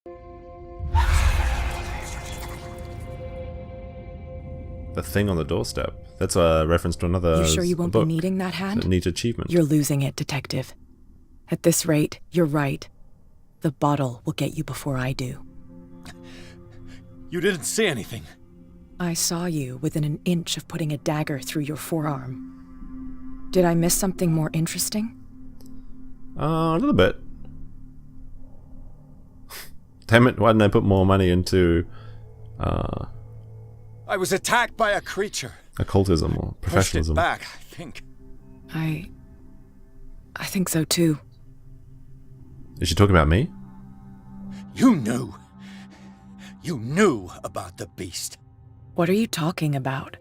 The thing on the doorstep. That's a reference to another You sure you won't book. be needing that hand? It's a neat achievement. You're losing it, Detective. At this rate, you're right. The bottle will get you before I do. You didn't see anything. I saw you within an inch of putting a dagger through your forearm. Did I miss something more interesting? A little bit. Damn it, why didn't I put more money into I was attacked by a creature. occultism or professionalism? Pushed it back, I think. I think so too. Is she talking about me? You knew. You knew about the beast. What are you talking about?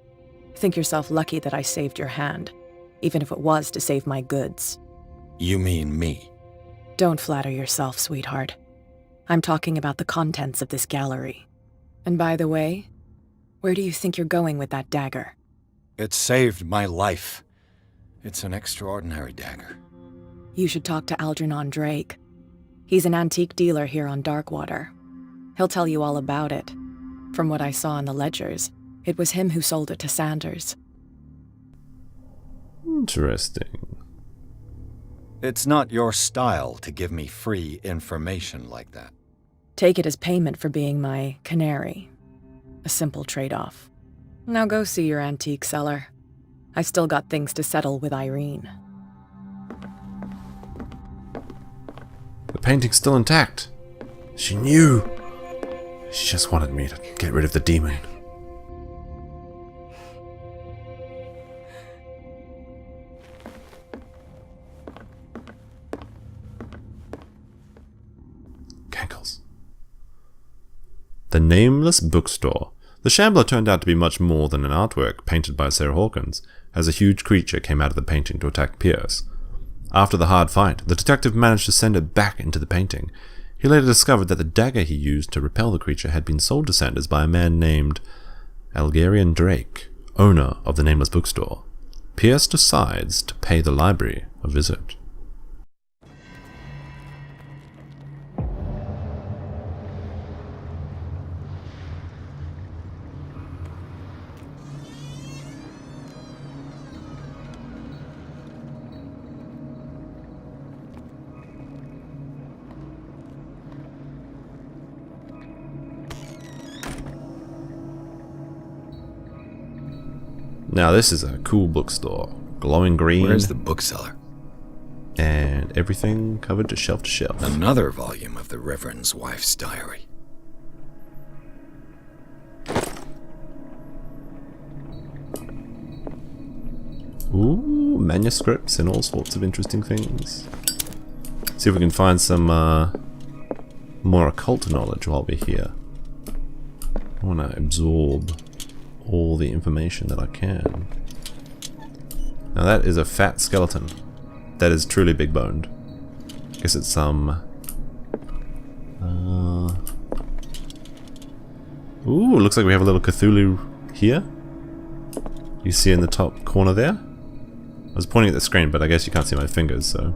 Think yourself lucky that I saved your hand, even if it was to save my goods. You mean me? Don't flatter yourself, sweetheart. I'm talking about the contents of this gallery. And by the way, where do you think you're going with that dagger? It saved my life. It's an extraordinary dagger. You should talk to Algernon Drake. He's an antique dealer here on Darkwater. He'll tell you all about it. From what I saw in the ledgers, it was him who sold it to Sanders. Interesting. It's not your style to give me free information like that. Take it as payment for being my canary. A simple trade-off. Now go see your antique seller. I've still got things to settle with Irene. The painting's still intact. She knew. She just wanted me to get rid of the demon. Cankles. The Nameless Bookstore. The Shambler turned out to be much more than an artwork painted by Sarah Hawkins, as a huge creature came out of the painting to attack Pierce. After the hard fight, the detective managed to send it back into the painting. He later discovered that the dagger he used to repel the creature had been sold to Sanders by a man named Algernon Drake, owner of the Nameless Bookstore. Pierce decides to pay the library a visit. Now this is a cool bookstore. Glowing green. Where's the bookseller? And everything covered to shelf to shelf. Another volume of the Reverend's wife's diary. Ooh, manuscripts and all sorts of interesting things. See if we can find some more occult knowledge while we're here. I want to absorb all the information that I can. Now that is a fat skeleton. That is truly big boned. Guess it's some... Ooh, looks like we have a little Cthulhu here. You see in the top corner there? I was pointing at the screen, but I guess you can't see my fingers, so...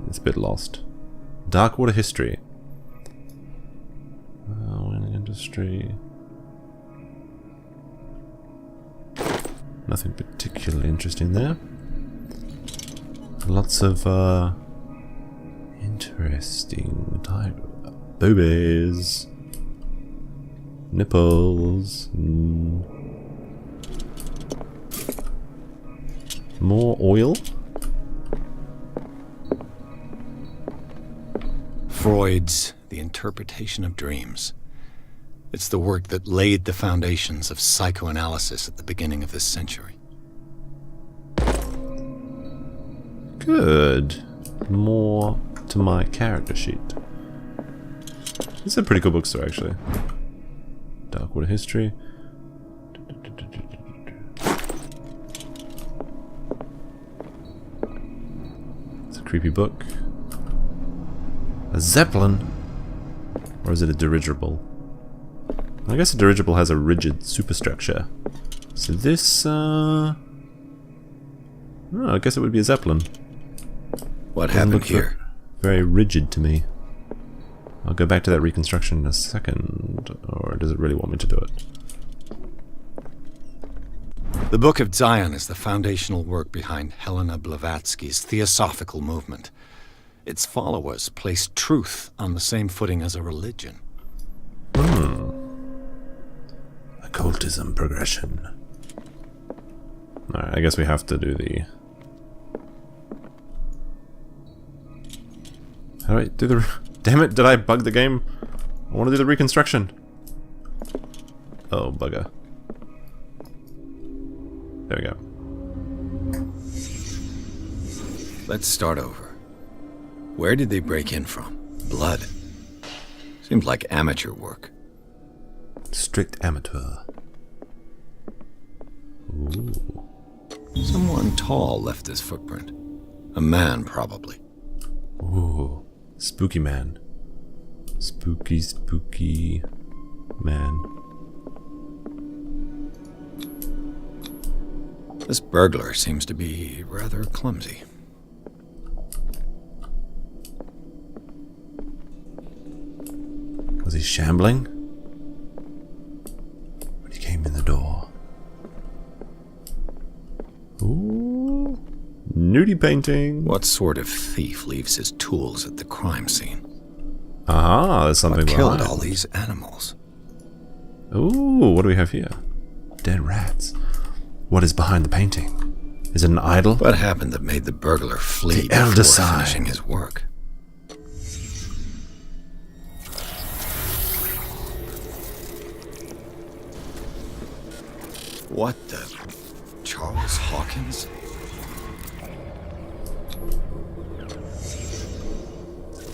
it's a bit lost. Darkwater history. Mining industry... Nothing particularly interesting there. Lots of interesting type boobies, nipples, more oil. Freud's The Interpretation of Dreams. It's the work that laid the foundations of psychoanalysis at the beginning of this century. Good. More to my character sheet. It's a pretty cool bookstore, actually. Darkwater history. It's a creepy book. A zeppelin? Or is it a dirigible? I guess a dirigible has a rigid superstructure. So this, oh, I guess it would be a zeppelin. What happened here? Very rigid to me. I'll go back to that reconstruction in a second, or does it really want me to do it? The Book of Zion is the foundational work behind Helena Blavatsky's Theosophical movement. Its followers place truth on the same footing as a religion. Occultism progression. Alright, I guess we have to do the... How do I do the... Damn it, did I bug the game? I want to do the reconstruction. Oh, bugger. There we go. Let's start over. Where did they break in from? Blood. Seems like amateur work. Strict amateur. Ooh. Someone tall left this footprint. A man, probably. Ooh. Spooky man. Spooky, spooky man. This burglar seems to be rather clumsy. Was he shambling? When he came in the door. Ooh. Nudie painting. What sort of thief leaves his tools at the crime scene? Aha, there's something What killed behind. all these animals? Ooh, what do we have here? Dead rats. What is behind the painting? Is it an idol? What happened that made the burglar flee The Elder before Sign. finishing his work? What the... Charles Hawkins?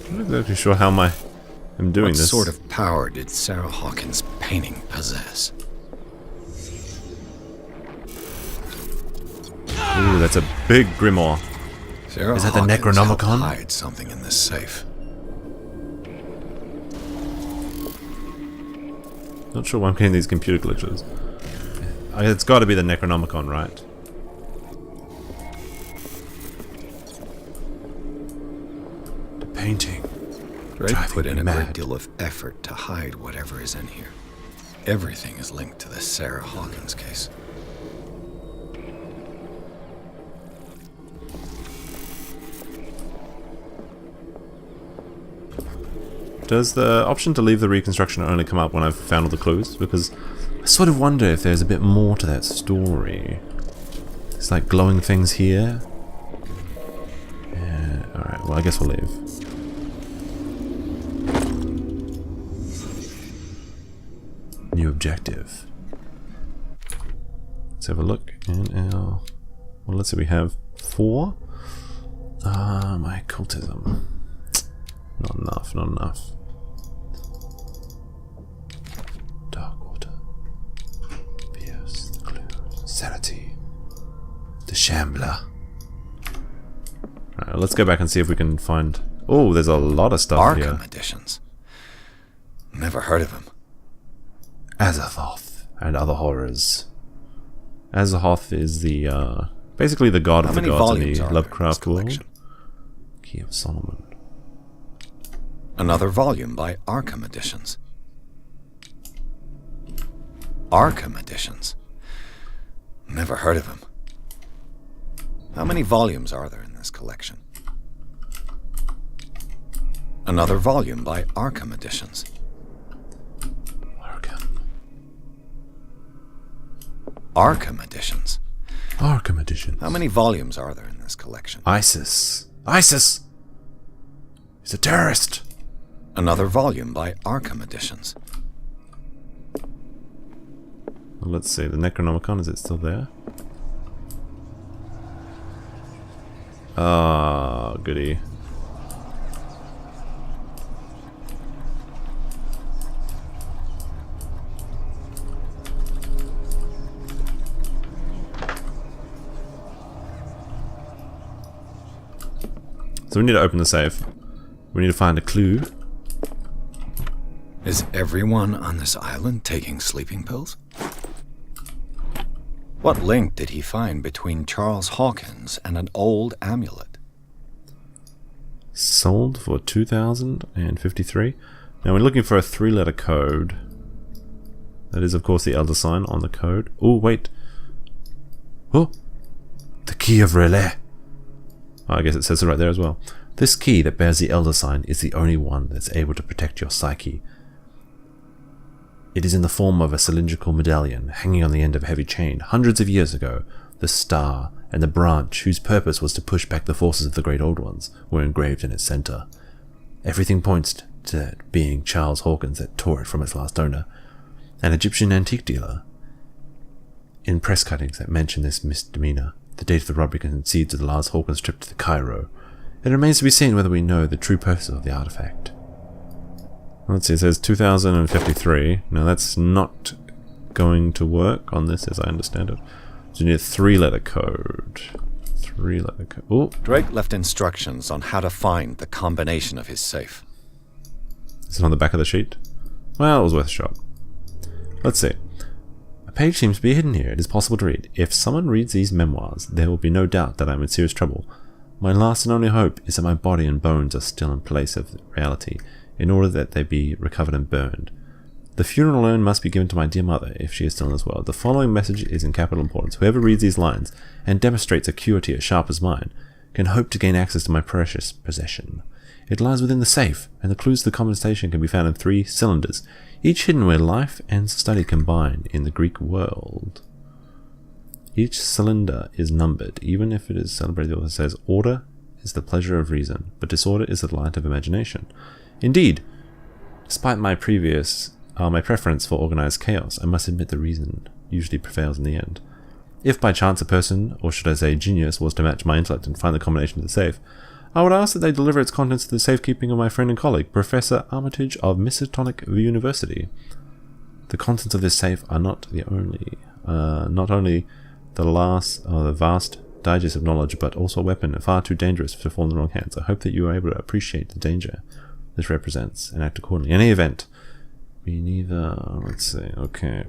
I'm not exactly sure how I'm doing What this. sort of power did Sarah Hawkins' painting possess? Ooh, that's a big grimoire. Sarah Is that the Hawkins helped Necronomicon? hide something in this safe. Not sure why I'm getting these computer glitches. It's got to be the Necronomicon, right? The painting. Drake Driving put in me a mad. great deal of effort to hide whatever is in here. Everything is linked to the Sarah Hawkins case. Does the option to leave the reconstruction only come up when I've found all the clues? Because I sort of wonder if there's a bit more to that story. It's like glowing things here. Yeah, alright, well I guess we'll leave. New objective. Let's have a look in our... Well, let's see, we have 4. My occultism. Not enough, not enough. Darkwater. Pierce the clues. Sanity. The Shambler. Alright, let's go back and see if we can find... Oh, there's a lot of stuff Arkham here. editions. Never heard of him. Azathoth and other horrors. Azathoth is the, basically the god How of the many gods in volumes the are there in this Lovecraft world. collection? Key of Solomon. Another volume by Arkham Editions. Arkham Editions. Never heard of him. How many volumes are there in this collection? Another volume by Arkham Editions. Arkham. Arkham Editions. Arkham Edition. How many volumes are there in this collection? ISIS. ISIS! He's a terrorist! Another volume by Arkham Editions. Well, let's see, the Necronomicon, is it still there? Ah, goody. So we need to open the safe. We need to find a clue. Is everyone on this island taking sleeping pills? What link did he find between Charles Hawkins and an old amulet? Sold for 2,053. Now we're looking for a 3-letter code. That is, of course, the Elder sign on the code. Oh, wait. Oh! The key of relay. Oh, I guess it says it right there as well. This key that bears the Elder sign is the only one that's able to protect your psyche. It is in the form of a cylindrical medallion hanging on the end of a heavy chain. Hundreds of years ago, the star and the branch, whose purpose was to push back the forces of the Great Old Ones, were engraved in its center. Everything points to it being Charles Hawkins that tore it from its last owner, an Egyptian antique dealer. In press cuttings that mention this misdemeanor, the date of the robbery coincides with the last Hawkins trip to the Cairo. It remains to be seen whether we know the true purpose of the artifact. Let's see, it says 2053. Now that's not going to work on this as I understand it. So you need a 3-letter code. 3-letter code. Oh, Drake left instructions on how to find the combination of his safe. is it on the back of the sheet? Well, it was worth a shot. Let's see. A page seems to be hidden here. It is possible to read. If someone reads these memoirs, there will be no doubt that I am in serious trouble. My last and only hope is that my body and bones are still in place of reality, in order that they be recovered and burned. The funeral urn must be given to my dear mother, if she is still in this world. The following message is in capital importance. Whoever reads these lines, and demonstrates acuity as sharp as mine, can hope to gain access to my precious possession. It lies within the safe, and the clues to the combination can be found in 3 cylinders, each hidden where life and study combine in the Greek world. Each cylinder is numbered, even if it is celebrated. The author says, order is the pleasure of reason, but disorder is the light of imagination. Indeed, despite my preference for organized chaos, I must admit the reason usually prevails in the end. If by chance a person, or should I say genius, was to match my intellect and find the combination of the safe, I would ask that they deliver its contents to the safekeeping of my friend and colleague, Professor Armitage of Miskatonic University. The contents of this safe are not only the vast digest of knowledge, but also a weapon far too dangerous to fall in the wrong hands. I hope that you are able to appreciate the danger this represents and act accordingly. In any event, we neither. Let's see. Okay.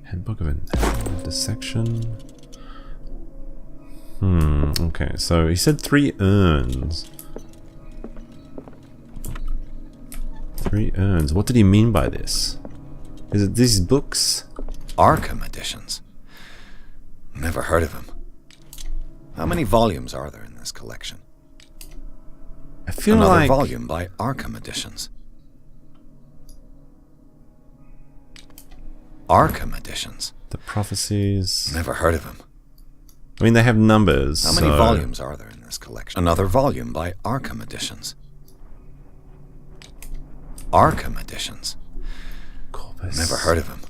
Handbook of an dissection. Okay, so he said 3 urns. 3 urns. What did he mean by this? Is it these books? Arkham editions. Never heard of them. How many volumes are there in this collection? I feel Another like volume by Arkham editions. Arkham editions. the prophecies. Never heard of them. I mean, they have numbers. How many volumes are there in this collection? Another volume by Arkham editions. Arkham editions. Corpus. Never heard of them.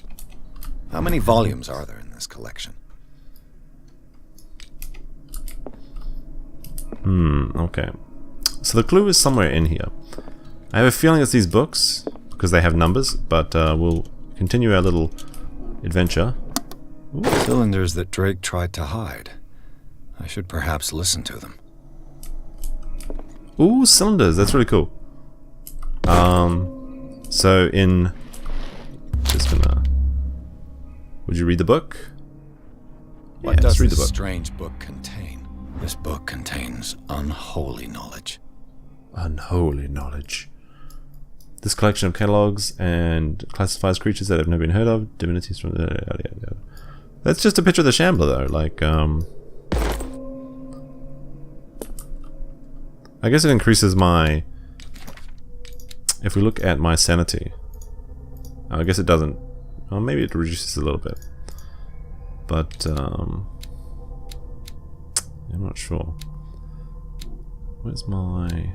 How many volumes are there in this collection? Okay. So the clue is somewhere in here. I have a feeling it's these books, because they have numbers, but we'll continue our little adventure. Ooh. Cylinders that Drake tried to hide. I should perhaps listen to them. Ooh, cylinders, that's really cool. So in... Just gonna... Would you read the book? What does read this the book. strange book contain? This book contains unholy knowledge. Unholy knowledge. This collection of catalogs and classifies creatures that have never been heard of, divinities from the... That's just a picture of the Shambler, though. Like, I guess it increases my... If we look at my sanity... I guess it doesn't... Well, maybe it reduces a little bit. But, I'm not sure. Where's my...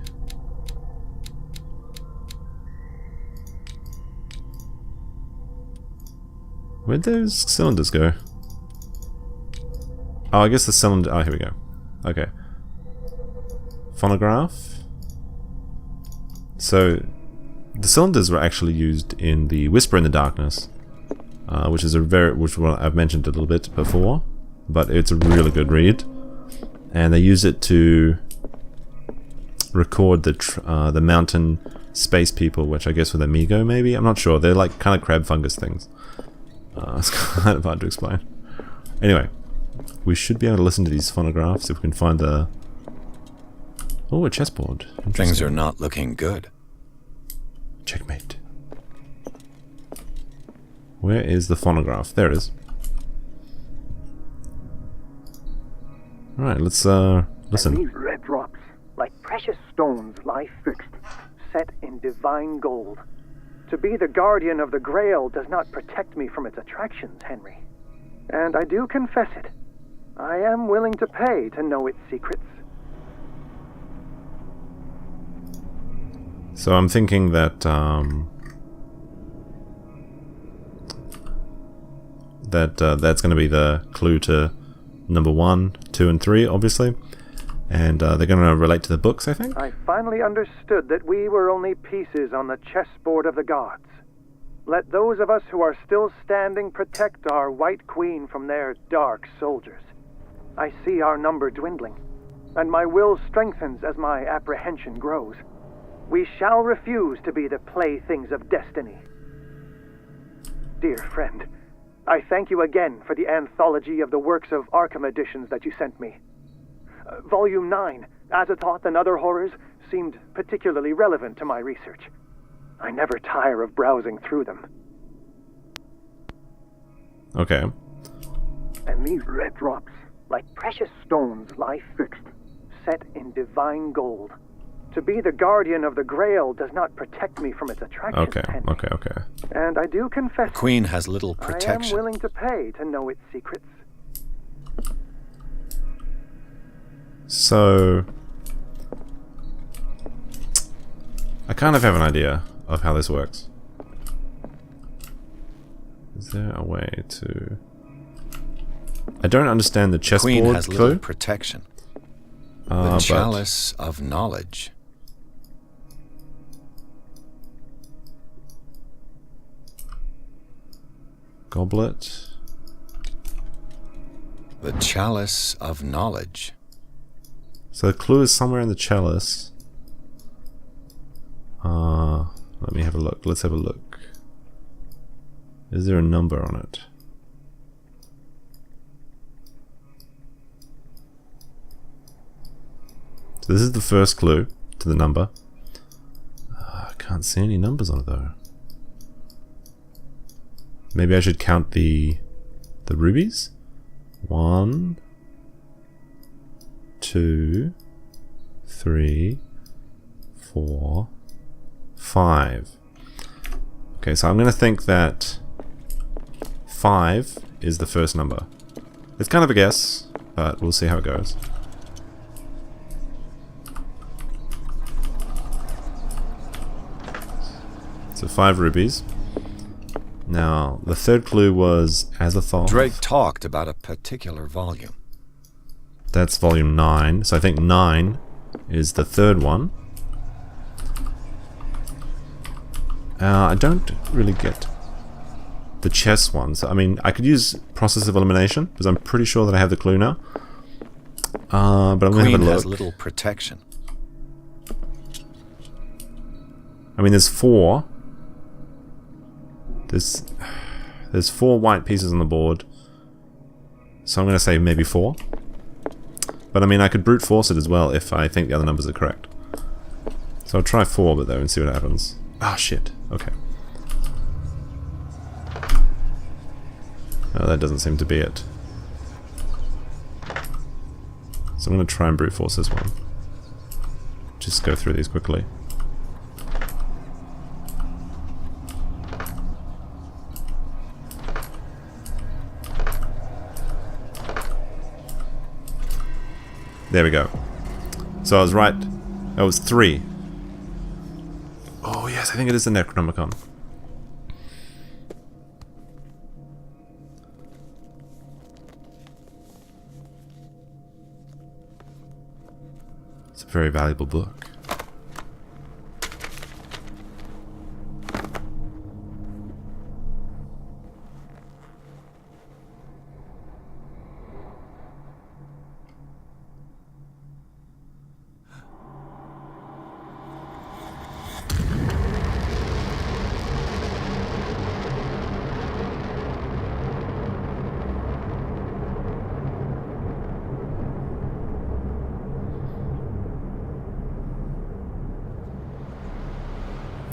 Where'd those cylinders go? Oh, I guess the cylinder... Oh, here we go. Okay. Phonograph. So, the cylinders were actually used in the Whisper in the Darkness, which is which I've mentioned a little bit before, but it's a really good read. And they use it to record the mountain space people, which I guess were the Migo, maybe? I'm not sure. They're like kind of crab fungus things. It's kind of hard to explain. Anyway, we should be able to listen to these phonographs if we can find the... Oh, a chessboard. Things are not looking good. Checkmate. Where is the phonograph? There it is. Alright, let's listen. And these red drops, like precious stones, lie fixed, set in divine gold. To be the guardian of the Grail does not protect me from its attractions, Henry. And I do confess it. I am willing to pay to know its secrets. So I'm thinking that that's going to be the clue to number 1, 2, and 3, obviously. And they're going to relate to the books, I think? I finally understood that we were only pieces on the chessboard of the gods. Let those of us who are still standing protect our White Queen from their dark soldiers. I see our number dwindling, and my will strengthens as my apprehension grows. We shall refuse to be the playthings of destiny. Dear friend, I thank you again for the anthology of the works of Arkham editions that you sent me. Volume 9, Azathoth and Other Horrors, seemed particularly relevant to my research. I never tire of browsing through them. Okay. And these red drops, like precious stones, lie fixed, set in divine gold. To be the guardian of the Grail does not protect me from its attractions. Okay. And I do confess... The Queen has little protection. I am willing to pay to know its secrets. So... I kind of have an idea of how this works. Is there a way to... I don't understand the chessboard Queen has clue. little protection. The Chalice of Knowledge. Goblet. The Chalice of Knowledge. So the clue is somewhere in the chalice. Let me have a look. Let's have a look. Is there a number on it? So this is the first clue to the number. I can't see any numbers on it though. Maybe I should count the rubies? 1, 2, 3, 4, 5. Okay, so I'm going to think that 5 is the first number. It's kind of a guess, but we'll see how it goes. So 5 rubies. Now, the third clue was Azathoth. Drake talked about a particular volume. That's volume 9. So I think 9 is the third one. I don't really get the chess one. So, I mean, I could use process of elimination, because I'm pretty sure that I have the clue now. But I'm going to have a Queen look. has little protection. I mean, there's 4. There's 4 white pieces on the board. So I'm going to say maybe 4. But I mean, I could brute force it as well if I think the other numbers are correct. So I'll try 4 but though and see what happens. Ah, shit. Okay. Oh, that doesn't seem to be it. So I'm going to try and brute force this one. Just go through these quickly. There we go. So I was right. That was 3. Oh yes, I think it is the Necronomicon. It's a very valuable book.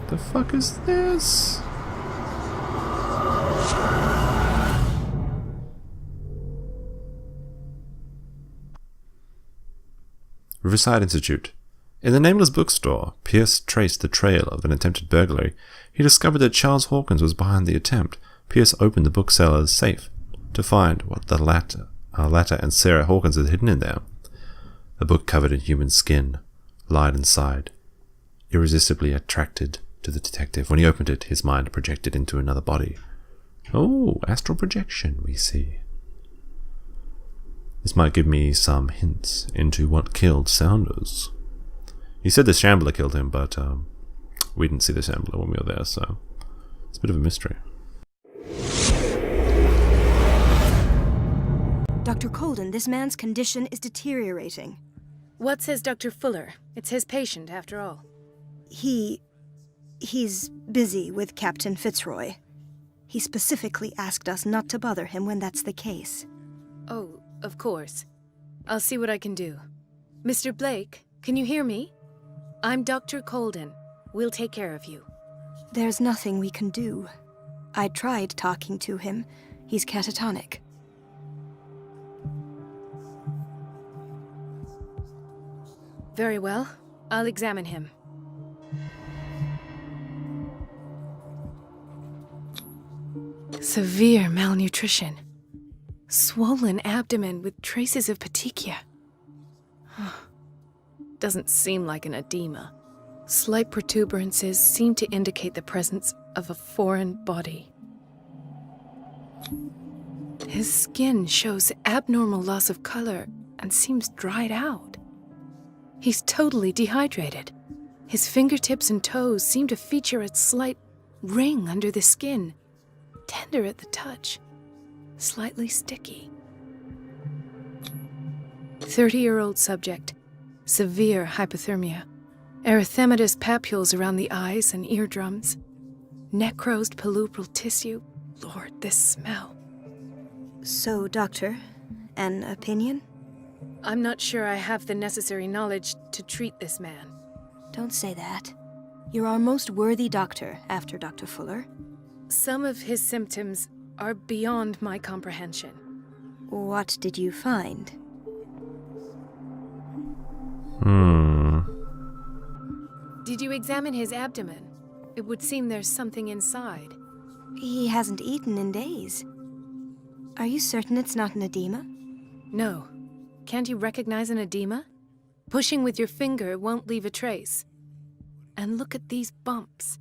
The fuck is this? Riverside Institute. In the nameless bookstore, Pierce traced the trail of an attempted burglary. He discovered that Charles Hawkins was behind the attempt. Pierce opened the bookseller's safe to find what the latter and Sarah Hawkins had hidden in there. A book covered in human skin lied inside, irresistibly attracted to the detective. When he opened it, his mind projected into another body. Oh, astral projection, we see. This might give me some hints into what killed Saunders. He said the Shambler killed him, but we didn't see the Shambler when we were there, so it's a bit of a mystery. Dr. Colden, this man's condition is deteriorating. What says Dr. Fuller? It's his patient, after all. He's busy with Captain Fitzroy. He specifically asked us not to bother him when that's the case. Oh, of course. I'll see what I can do. Mr. Blake, can you hear me? I'm Dr. Colden. We'll take care of you. There's nothing we can do. I tried talking to him. He's catatonic. Very well. I'll examine him. Severe malnutrition. Swollen abdomen with traces of petechia. Doesn't seem like an edema. Slight protuberances seem to indicate the presence of a foreign body. His skin shows abnormal loss of color and seems dried out. He's totally dehydrated. His fingertips and toes seem to feature a slight ring under the skin, tender at the touch, slightly sticky. 30-year-old subject, severe hypothermia, erythematous papules around the eyes and eardrums, necrosed palpebral tissue. Lord, this smell. So, Doctor, an opinion? I'm not sure I have the necessary knowledge to treat this man. Don't say that. You're our most worthy doctor after Dr. Fuller. Some of his symptoms are beyond my comprehension. What did you find? Did you examine his abdomen? It would seem there's something inside. He hasn't eaten in days. Are you certain it's not an edema? No. Can't you recognize an edema? Pushing with your finger won't leave a trace. And look at these bumps.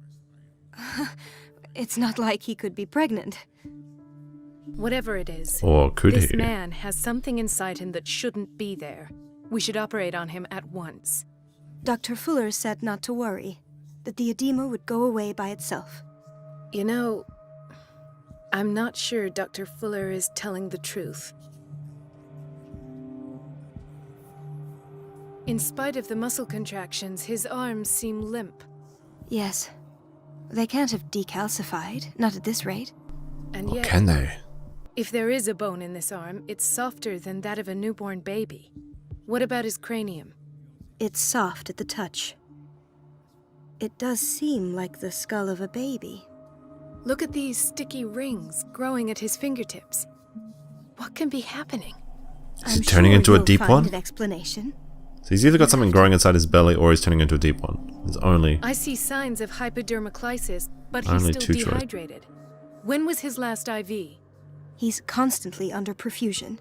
It's not like he could be pregnant. Whatever it is, Or could this he? man has something inside him that shouldn't be there. We should operate on him at once. Dr. Fuller said not to worry, that the edema would go away by itself. You know, I'm not sure Dr. Fuller is telling the truth. In spite of the muscle contractions, his arms seem limp. Yes. They can't have decalcified, not at this rate. And Or yet, can they? if there is a bone in this arm, it's softer than that of a newborn baby. What about his cranium? It's soft at the touch. It does seem like the skull of a baby. Look at these sticky rings growing at his fingertips. What can be happening? Is it turning into a deep find one? an explanation. So he's either got something growing inside his belly or he's turning into a deep one. There's only... I see signs of hypodermoclysis, but he's Only still two choices. dehydrated. When was his last IV? He's constantly under perfusion.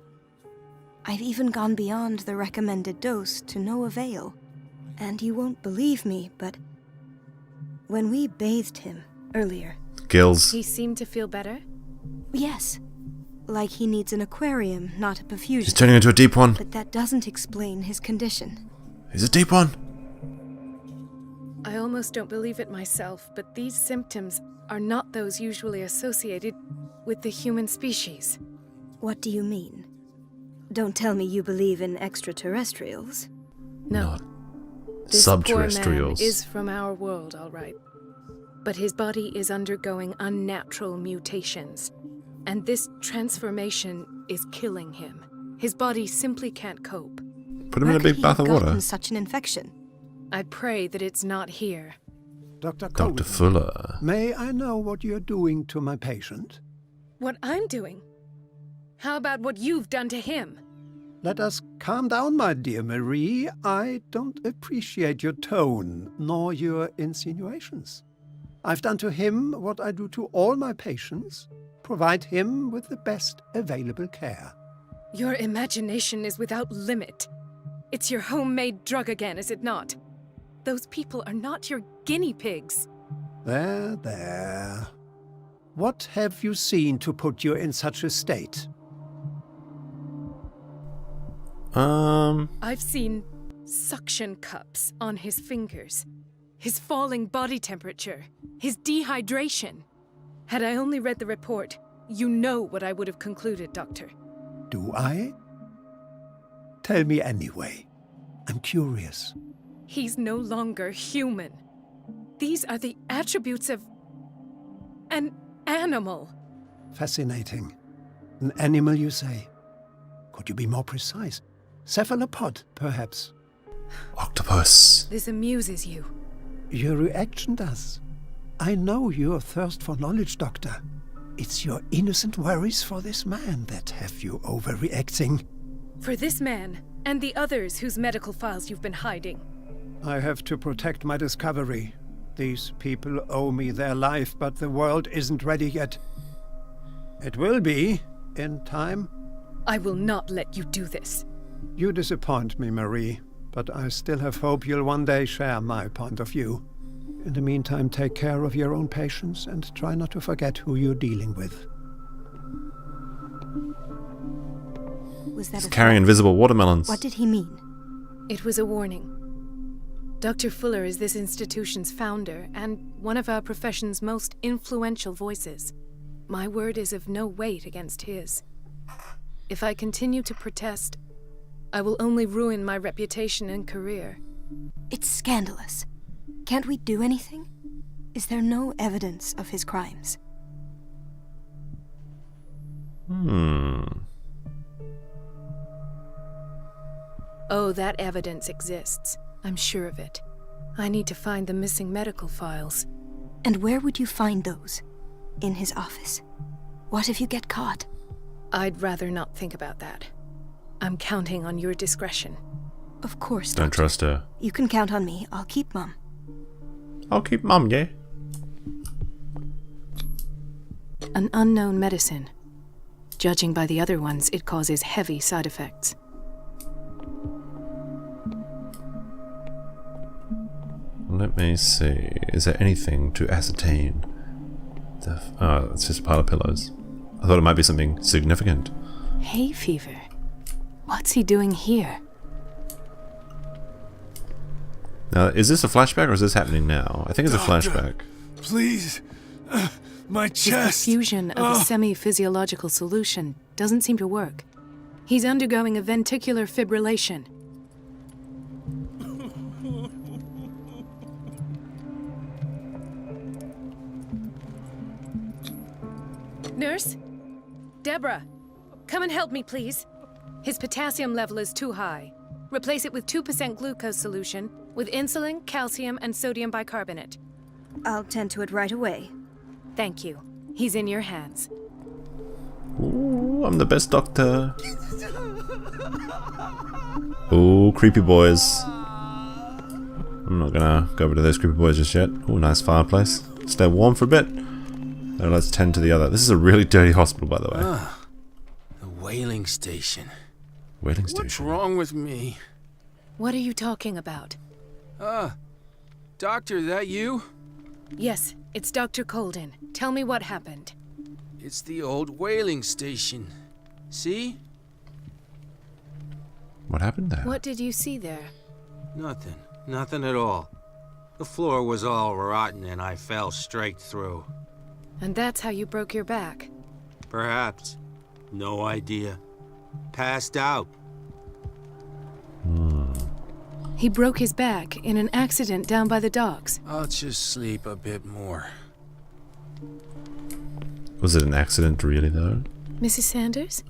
I've even gone beyond the recommended dose to no avail. And you won't believe me, but when we bathed him earlier... Gills. He seemed to feel better? Yes. Like he needs an aquarium, not a perfusion. He's turning into a deep one. But that doesn't explain his condition. He's a deep one. I almost don't believe it myself, but these symptoms are not those usually associated with the human species. What do you mean? Don't tell me you believe in extraterrestrials. No. Not This poor man subterrestrials. is from our world, all right. But his body is undergoing unnatural mutations. And this transformation is killing him. His body simply can't cope. Put him in a big bath of Where could he have water. gotten such an infection? I pray that it's not here. Dr. Dr. Colden, Fuller. may I know what you're doing to my patient? What I'm doing? How about what you've done to him? Let us calm down, my dear Marie. I don't appreciate your tone, nor your insinuations. I've done to him what I do to all my patients, provide him with the best available care. Your imagination is without limit. It's your homemade drug again, is it not? Those people are not your guinea pigs. There, there. What have you seen to put you in such a state? I've seen suction cups on his fingers, his falling body temperature, his dehydration. Had I only read the report, you know what I would have concluded, Doctor. Do I? Tell me anyway. I'm curious. He's no longer human. These are the attributes of an animal. Fascinating. An animal, you say? Could you be more precise? Cephalopod, perhaps? Octopus. This amuses you. Your reaction does. I know your thirst for knowledge, Doctor. It's your innocent worries for this man that have you overreacting. For this man, and the others whose medical files you've been hiding. I have to protect my discovery. These people owe me their life, but the world isn't ready yet. It will be, in time. I will not let you do this. You disappoint me, Marie, but I still have hope you'll one day share my point of view. In the meantime, take care of your own patients and try not to forget who you're dealing with. Was that He's a carrying threat? invisible watermelons. What did he mean? It was a warning. Dr. Fuller is this institution's founder and one of our profession's most influential voices. My word is of no weight against his. If I continue to protest, I will only ruin my reputation and career. It's scandalous. Can't we do anything? Is there no evidence of his crimes? Oh, that evidence exists. I'm sure of it. I need to find the missing medical files. And where would you find those? In his office? What if you get caught? I'd rather not think about that. I'm counting on your discretion. Of course, Don't Doctor. trust her. You can count on me. I'll keep Mum. I'll keep Mum, yeah? An unknown medicine. Judging by the other ones, it causes heavy side effects. Let me see. Is there anything to ascertain? Oh, it's just a pile of pillows. I thought it might be something significant. Hay fever. What's he doing here? Now, is this a flashback or is this happening now? I think it's a flashback. Please. My His chest. perfusion of a semi-physiological solution doesn't seem to work. He's undergoing a ventricular fibrillation. Nurse? Deborah, come and help me, please. His potassium level is too high. Replace it with 2% glucose solution with insulin, calcium, and sodium bicarbonate. I'll tend to it right away. Thank you. He's in your hands. Ooh, I'm the best doctor. Ooh, creepy boys. I'm not gonna go over to those creepy boys just yet. Ooh, nice fireplace. Stay warm for a bit. Now let's tend to the other. This is a really dirty hospital, by the way. The whaling station. Waiting What's station. wrong with me? What are you talking about? Doctor, that you? Yes, it's Dr. Colden. Tell me what happened. It's the old whaling station. See? What happened there? What did you see there? Nothing. Nothing at all. The floor was all rotten and I fell straight through. And that's how you broke your back. Perhaps. No idea. Passed out. He broke his back in an accident down by the docks. I'll just sleep a bit more. Was it an accident really, though? Mrs. Sanders?